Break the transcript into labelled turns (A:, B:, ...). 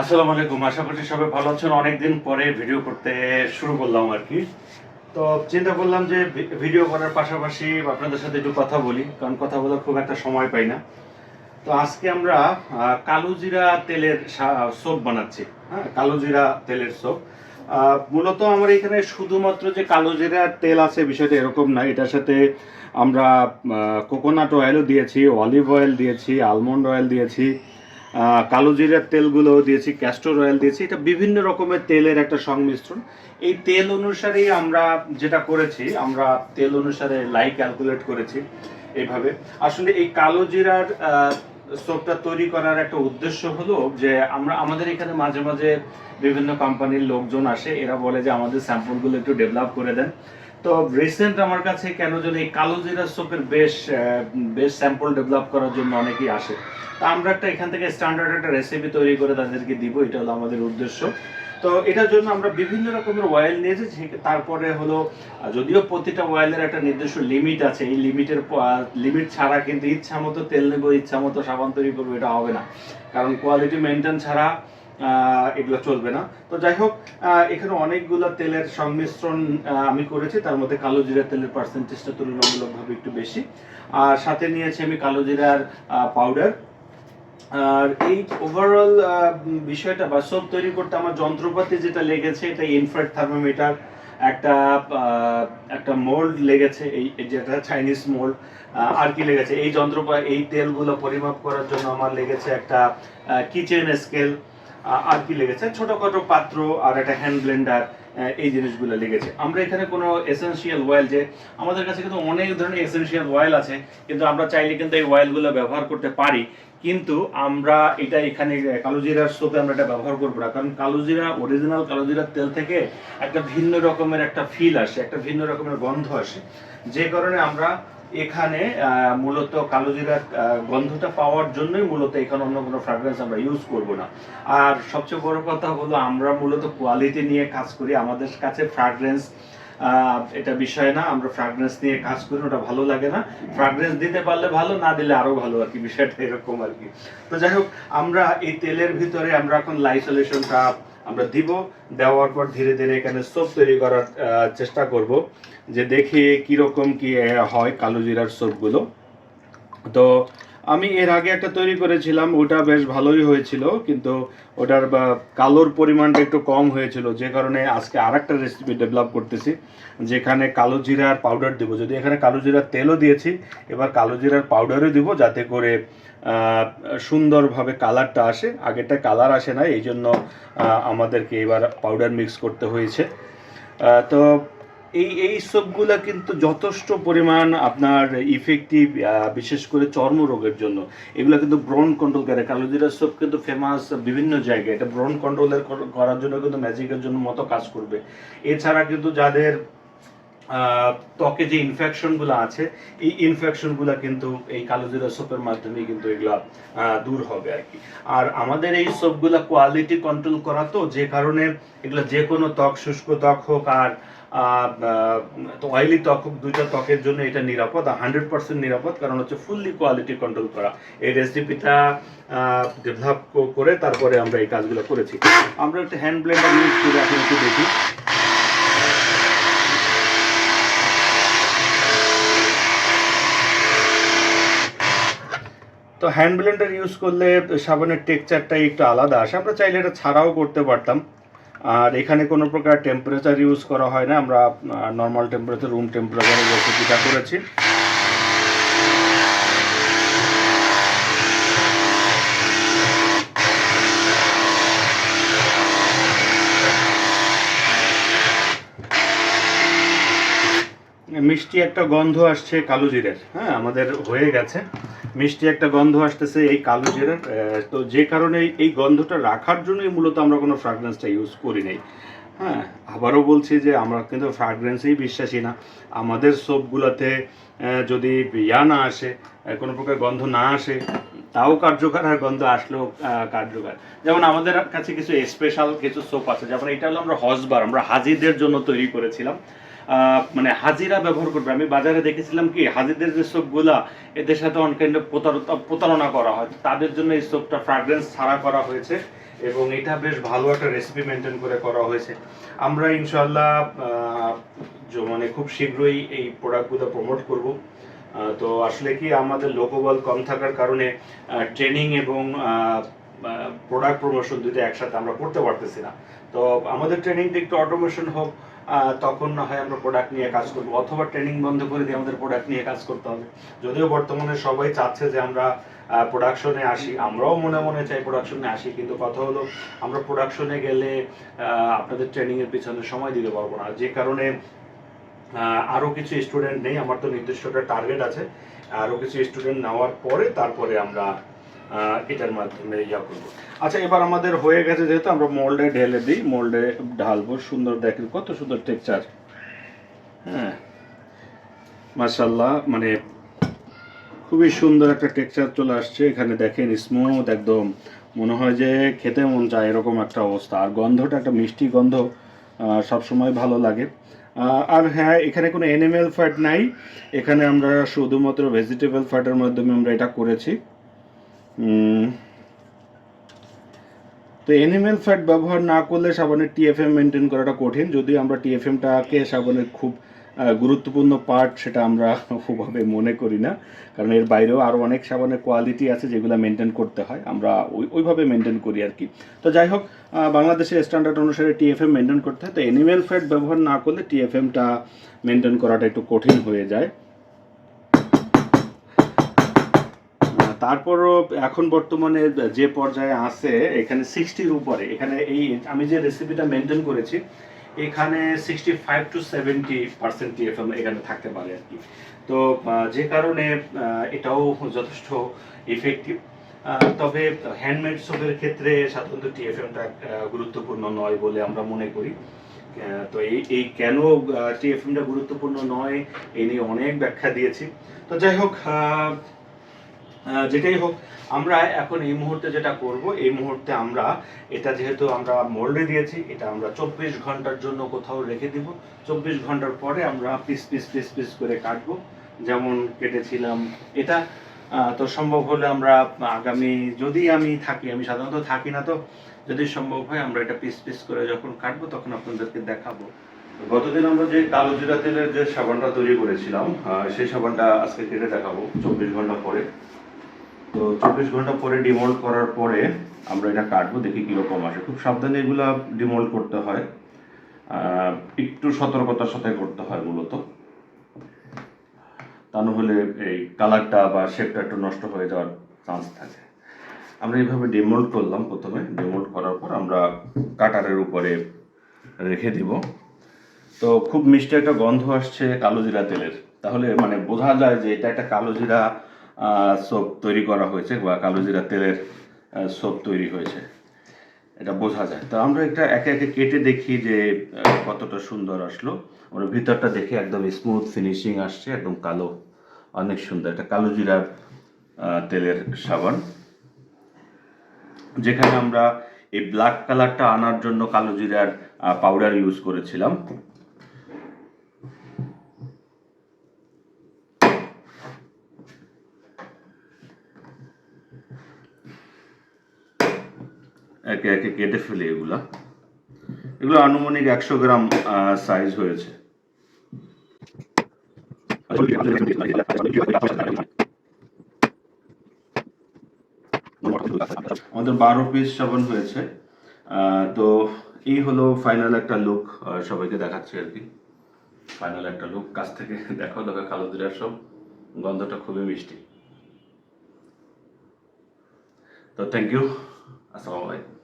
A: আসসালামু আলাইকুম, আশা করছি সবাই ভালো আছেন। অনেকদিন পরে ভিডিও করতে শুরু করলাম আর কি। তো চিন্তা করলাম যে ভিডিও করার পাশাপাশি আপনাদের সাথে একটু কথা বলি, কারণ কথা বলার খুব একটা সময় পাই না। তো আজকে আমরা কালোজিরা তেলের সোপ বানাচ্ছি। হ্যাঁ, কালোজিরা তেলের সোপ। মূলত আমার এখানে শুধুমাত্র যে কালোজিরা তেল আছে বিষয়টা এরকম না, এটার সাথে আমরা কোকোনাট অয়েলও দিয়েছি, অলিভ অয়েল দিয়েছি, আলমন্ড অয়েল দিয়েছি, কালো জিরার তেলগুলো দিয়েছি, ক্যাস্টর অয়েল দিয়েছি। এটা বিভিন্ন রকমের তেলের একটা সংমিশ্রণ। এই তেল অনুসারেই আমরা যেটা করেছি, আমরা তেল অনুসারে লাই ক্যালকুলেট করেছি এইভাবে। আসলে এই কালো জিরার সোপটা তৈরি করার একটা উদ্দেশ্য হলো যে আমাদের এখানে মাঝে মাঝে বিভিন্ন কোম্পানির লোকজন আসে, এরা বলে যে আমাদের স্যাম্পলগুলো একটু ডেভেলপ করে দেন। তো রিসেন্ট আমার কাছে কেন যেন এই কালো জিরা সোপের বেশ স্যাম্পল ডেভেলপ করার জন্য অনেকেই আসে। তা আমরা এখান থেকে স্ট্যান্ডার্ড একটা রেসিপি তৈরি করে তাদেরকে দিব, এটা হলো আমাদের উদ্দেশ্য। তো এটার জন্য আমরা বিভিন্ন রকমের অয়েল নিয়েছি। তারপরে হলো যদিও প্রতিটা অয়েলের একটা নির্দিষ্ট লিমিট আছে, এই লিমিট ছাড়া কিন্তু ইচ্ছা মতো তেল নেবো, ইচ্ছা মতো সাবান তৈরি করবো, এটা হবে না। কারণ কোয়ালিটি মেনটেন ছাড়া এগুলো চলবে না। তো যাই হোক, এখানে অনেকগুলো তেলের সংমিশ্রণ আমি করেছি। তার মধ্যে কালো জিরা তেলের পার্সেন্টেজটা তুলনামূলকভাবে একটু বেশি। আর সাথে নিয়েছি আমি কালো জিরার পাউডার। আর এই ওভারঅল বিষয়টা বা সোপ তৈরি করতে আমার যন্ত্রপাতি যেটা লেগেছে, এটা ইনফ্রারেড থার্মোমিটার, একটা একটা মোল্ড লেগেছে, এই যেটা চাইনিজ মোল্ড। আর কি লেগেছে, এই তেলগুলো পরিমাপ করার জন্য আমার লেগেছে একটা কিচেন স্কেল। আর কি লেগেছে, ছোটখাটো পাত্র আর একটা হ্যান্ড ব্লেন্ডার। এই জিনিসগুলো লেগেছে। আমরা এখানে কোনো এসেনশিয়াল অয়েল, যে আমাদের কাছে কিন্তু অনেক ধরনের এসেনশিয়াল অয়েল আছে, কিন্তু আমরা চাইলে কিন্তু এই অয়েলগুলো ব্যবহার করতে পারি। কিন্তু আমরা এটা এখানে কালোজিরার সোপে আমরা এটা ব্যবহার করবো না, কারণ কালোজিরা অরিজিনাল কালোজিরার তেল থেকে একটা ভিন্ন রকমের একটা ফিল আসে, একটা ভিন্ন রকমের গন্ধ আসে। যে কারণে আমরা এখানে মূলত কালোজিরার গন্ধটা পাওয়ার জন্যই মূলত এখানে অন্য কোনো ফ্র্যাগ্রেন্স আমরা ইউজ করব না। আর সবচেয়ে বড় কথা হলো, আমরা মূলত কোয়ালিটি নিয়ে কাজ করি। আমাদের কাছে ফ্র্যাগ্রেন্স এটা বিষয় না, আমরা ফ্র্যাগ্রেন্স নিয়ে কাজ করি, ওটা ভালো লাগে না। ফ্র্যাগ্রেন্স দিতে পারলে ভালো, না দিলে আরো ভালো আর কি, বিষয়টা এরকম আর কি। তো যাই হোক, আমরা এই তেলের ভিতরে আমরা এখন লাইসোলেশনটা আমরা দিব। দেওয়ার পর ধীরে ধীরে এখানে সোপ তৈরি করার চেষ্টা করব, যে দেখি কিরকম কি হয় কালো জিরার সোপগুলো। তো আমি এর আগে একটা তৈরি করেছিলাম, ওটা বেশ ভালোই হয়েছিল, কিন্তু ওটার কালোর পরিমাণটা একটু কম হয়েছিল, যে কারণে আজকে আর একটা রেসিপি ডেভেলপ করতেছি, যেখানে কালো জিরার পাউডার দেবো। যদি এখানে কালো জিরার তেলও দিয়েছি, এবার কালো জিরার পাউডারও দিব, যাতে করে সুন্দরভাবে কালারটা আসে। আগেরটা কালার আসে না, এই জন্য আমাদেরকে এবার পাউডার মিক্স করতে হয়েছে। তো এই সবগুলা কিন্তু যথেষ্ট পরিমাণ আপনার ইফেক্টিভ, বিশেষ করে চর্মরোগের জন্য। এগুলো কিন্তু ব্রণ কন্ট্রোল করে। কালোজিরা সোপ কিন্তু ফেমাস বিভিন্ন জায়গায়, এটা ব্রণ কন্ট্রোলের করার জন্য কিন্তু ম্যাজিকের জন্য মতো কাজ করবে। এছাড়া কিন্তু যাদের ত্বকে যে ইনফেকশনগুলো আছে, এই ইনফেকশনগুলো কিন্তু এই কালোজিরা সোপের মাধ্যমে কিন্তু এগুলা দূর হবে আর কি। আর আমাদের এই সোপগুলা কোয়ালিটি কন্ট্রোল করা, তো যে কারণে এগুলো যে কোনো ত্বক, শুষ্ক ত্বক হোক আর অয়েলি ত্বক হোক, দুইটা ত্বকের জন্য এটা নিরাপদ, 100% নিরাপদ, কারণ হচ্ছে ফুললি কোয়ালিটি কন্ট্রোল করা। এই রেসিপিটা ডেভেলপ করে তারপরে আমরা এই কাজগুলো করেছি। আমরা একটা হ্যান্ড ব্লেন্ডার ইউজ করে এখন একটু দেখি। তো হ্যান্ড ব্লেন্ডার ইউজ করলে সাবানের টেক্সচারটাই একটু আলাদা আসে। আমরা চাইলে এটা ছাড়াও করতে পারতাম। আর এখানে কোনো প্রকার টেম্পারেচার ইউজ করা হয় না, আমরা নর্মাল টেম্পারেচার, রুম টেম্পারেচারে রেসিপিটা করেছি। মিষ্টি একটা গন্ধ আসছে কালো জিরের। হ্যাঁ, আমাদের হয়ে গেছে, মিষ্টি একটা গন্ধ আসতেছে এই কালো জিরের। তো যে কারণে এই গন্ধটা রাখার জন্যই মূলত আমরা কোনো ফ্র্যাগ্রেন্সটা ইউজ করি নাই। হ্যাঁ, আবারও বলছি যে আমরা কিন্তু ফ্র্যাগ্রেন্সেই বিশ্বাসী না। আমাদের সোপগুলোতে যদি না আসে, কোনো প্রকার গন্ধ না আসে, তাও কার্যকর, আর গন্ধ আসলেও কার্যকর। যেমন আমাদের কাছে কিছু স্পেশাল কিছু সোপ আছে, যেমন এটা হলো আমরা হজবার, আমরা হাজিদের জন্য তৈরি করেছিলাম। মানে হাজিরা ব্যবহার করবে। আমি বাজারে দেখেছিলাম কি, হাজিদের যে সোপগুলা, এদের সাথে অনেক প্রতারণা করা হয়, তাদের জন্য এই সোপটা ফ্র্যাগ্রেন্স ছাড়া করা হয়েছে। এবং এটা বেশ ভালো একটা রেসিপি মেনটেন করে করা হয়েছে। আমরা ইনশাআল্লাহ মানে খুব শীঘ্রই এই প্রোডাক্টগুলো প্রমোট করব। তো আসলে কি আমাদের লোকবল কম থাকার কারণে ট্রেনিং এবং প্রোডাক্ট প্রমোশন দুটো একসাথে আমরা করতে পারতেছি না। তো আমাদের ট্রেনিংটা একটু অটোমেশন হোক, তখন না হয় আমরা প্রোডাক্ট নিয়ে কাজ করবো, অথবা ট্রেনিং বন্ধ করে দিয়ে আমাদের প্রোডাক্ট নিয়ে কাজ করতে হবে। যদিও বর্তমানে সবাই চাচ্ছে যে আমরা প্রোডাকশনে আসি, আমরাও মনে মনে চাই প্রোডাকশনে আসি, কিন্তু কথা হলো আমরা প্রোডাকশনে গেলে আপনাদের ট্রেনিংয়ের পিছনে সময় দিতে পারবো না, যে কারণে আরও কিছু স্টুডেন্ট নেই। আমার তো নির্দিষ্ট একটা টার্গেট আছে, আরও কিছু স্টুডেন্ট নেওয়ার পরে তারপরে আমরা এটার মাধ্যমে ইয়া করবো। আচ্ছা, এবার আমাদের হয়ে গেছে, যেহেতু আমরা মোল্ডে ঢেলে দিই, মোল্ডে ঢালবো। সুন্দর দেখেন কত সুন্দর টেক্সচার, হ্যাঁ মাশাআল্লাহ, মানে খুবই সুন্দর একটা টেক্সচার চলে আসছে। এখানে দেখেন স্মুথ একদম, মনে হয় যে খেতে মন চায় এরকম একটা অবস্থা। আর গন্ধটা একটা মিষ্টি গন্ধ, সবসময় ভালো লাগে। আর হ্যাঁ, এখানে কোনো অ্যানিম্যাল ফ্যাট নাই, এখানে আমরা শুধুমাত্র ভেজিটেবল ফ্যাটের মাধ্যমে আমরা এটা করেছি। তো অ্যানিম্যাল ফ্যাট ব্যবহার না করলে সাবানের টিএফএম মেনটেন করাটা কঠিন। যদি আমরা টিএফএমটাকে সাবানের খুব গুরুত্বপূর্ণ পার্ট, সেটা আমরা ওভাবে মনে করি না, কারণ এর বাইরেও আরও অনেক সাবানের কোয়ালিটি আছে যেগুলো মেনটেন করতে হয়, আমরা ওইভাবে মেনটেন করি আর কি। তো যাই হোক, বাংলাদেশের স্ট্যান্ডার্ড অনুসারে টিএফএম মেনটেন করতে হয়, তো অ্যানিম্যাল ফ্যাট ব্যবহার না করলে টিএফএমটা মেনটেন করাটা একটু কঠিন হয়ে যায়। তারপরও এখন বর্তমানে যে পর্যায়ে আছে, এখানে 60-র উপরে, এখানে এই আমি যে রেসিপিটা মেনটেন করেছি, এখানে 65-70% টিএফএম এখানে থাকতে পারে আর কি। তো যে কারণে এটাও যথেষ্ট ইফেক্টিভ। তবে হ্যান্ডমেড সোপের ক্ষেত্রে সাধারণত টিএফএমটা গুরুত্বপূর্ণ নয় বলে আমরা মনে করি। তো এই কেন টিএফএমটা গুরুত্বপূর্ণ নয়, এই নিয়ে অনেক ব্যাখ্যা দিয়েছি। তো যাই হোক, যেটাই হোক, আমরা এখন এই মুহূর্তে যেটা করব, এই মুহূর্তে আমরা এটা যেহেতু আমরা মোল্ডে দিয়েছি, এটা আমরা 24 ঘন্টার জন্য কোথাও রেখে দিব। 24 ঘন্টার পরে আমরা পিস পিস পিস পিস করে কাটবো, যেমন কেটেছিলাম এটা। তো সম্ভব হলে আমরা আগামী, যদি আমি থাকি, আমি সাধারণত থাকি না, তো যদি সম্ভব হয় আমরা এটা পিস পিস করে যখন কাটবো তখন আপনাদেরকে দেখাবো। গতদিন আমরা যে কালো জিরা তেলের যে সাবানটা তৈরি করেছিলাম, সেই সাবানটা আজকে কেটে দেখাবো 24 ঘন্টা পরে। তো 24 ঘন্টা পরে ডিমোল্ড করার পরে আমরা এটা কাটবো, দেখি কীরকম আসে। খুব সাবধানে এগুলো ডিমোল্ড করতে হয়, একটু সতর্কতার সাথে করতে হয় মূলত, তা নাহলে এই কালারটা বা শেপটা একটু নষ্ট হয়ে যাওয়ার চান্স থাকে। আমরা এইভাবে ডিমোল্ড করলাম। প্রথমে ডিমোল্ড করার পর আমরা কাটারের উপরে রেখে দিব। তো খুব মিষ্টি একটা গন্ধ আসছে কালো জিরা তেলের, তাহলে মানে বোঝা যায় যে এটা একটা কালো জিরা সোপ তৈরি করা হয়েছে, বা কালো জিরা তেলের সোপ তৈরি হয়েছে, এটা বোঝা যায়। তো আমরা এটা একে একে কেটে দেখি যে কতটা সুন্দর আসলো। আমরা ভিতরটা দেখে একদম স্মুথ ফিনিশিং আসছে, একদম কালো, অনেক সুন্দর। এটা কালো জিরা তেলের সাবান, যেখানে আমরা এই ব্ল্যাক কালারটা আনার জন্য কালো জিরার পাউডার ইউজ করেছিলাম। একে একে কেটে ফেলে এগুলো আনুমানিক 100 গ্রাম সাইজ হয়েছে। আমাদের 12 পিস সাবান হয়েছে। তো এই হলো ফাইনাল একটা লুক, সবাইকে দেখাচ্ছি আর কি। ফাইনাল একটা লুক, কাছ থেকে দেখো কালো জিরার সব গন্ধটা খুবই মিষ্টি। তো থ্যাংক ইউ, আসসালামু আলাইকুম।